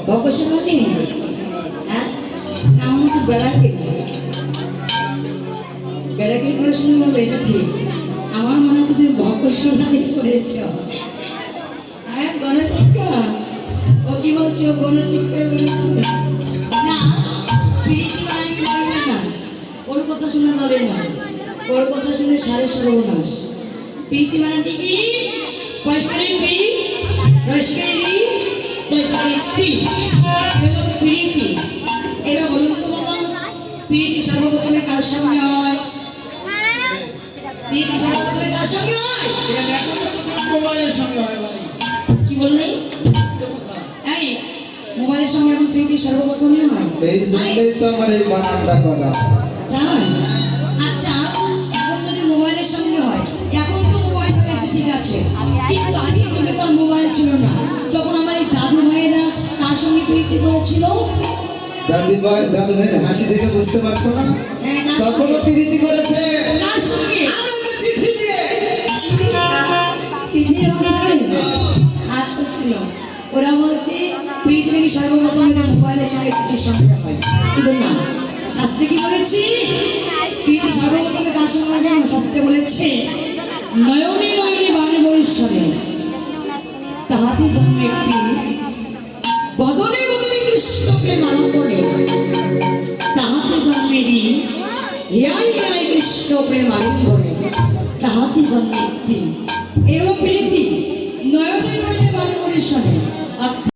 ভকসমানি হ্যাঁ নাম হচ্ছে বেড়াকে বেড়াকে পড়াশোনা বলবো এটা ঠিক আমার মনে হচ্ছে তুমি ভকসমানি করেছ হ্যাঁ গণশিক্ষা ও কি বলছো গণশিক্ষা বলেছো না প্রীতি বানানি করবে না ওর কথা শুনে যাবে না ওর কথা শুনে সারে সর্বনাশ প্রীতি বানানটি কি পয়সারি প্রি রসকারি তৈসারি প্রি এলো প্রীতি এরা বলুন তো বাবা প্রীতি সর্বপ্রথমে কার সঙ্গে হয় প্রীতি সর্বপ্রথমে কার সঙ্গে হয় মোবাইলের সঙ্গে হয় ভাই। কি বললি এই মোবাইলের সঙ্গে এখন প্রীতি সর্বপ্রথমে হয় এই জন্যই তো আমার এই বানানটা করা। তাই আচ্ছা এখন যদি মোবাইলের সঙ্গে হয় এখন তো মোবাইল হয়েছে ঠিক আছে কিন্তু আগে যুগে তো মোবাইল ছিল না তখন আমার এই দাদু ভাইয়েরা কার সঙ্গে প্রীতি করেছিল দাদু ভাইয়ের হাসি দেখে বুঝতে পারছো না হ্যাঁ, কার তখনও সঙ্গে? প্রীতি করেছে কার সঙ্গে আনন্দ চিঠি দিয়ে। চিঠি হবে? আচ্ছা শুনো ওরা বলছে প্রীতি নাকি সর্বপ্রথম এটা মোবাইলের সঙ্গে চিঠির সঙ্গে হয় কিন্তু না শাস্ত্রে কি বলেছি প্রীতি সর্বপ্রথমে কার সঙ্গে হয় জানো শাস্ত্রে বলেছে নয়নে নয়নে বাণী বৈশ্বরে তাহাতে জন্ম একটি বদনে বদনে কৃষ্ণ প্রেম আলম্বনে তাহাতে জন্মেরই হিয়াই হিয়াই কৃষ্ণ প্রেম আলম্বনে তাহাতে জন্ম একটি এও প্রীতি নয়নে নয়নে বাণী বৈশ্বরে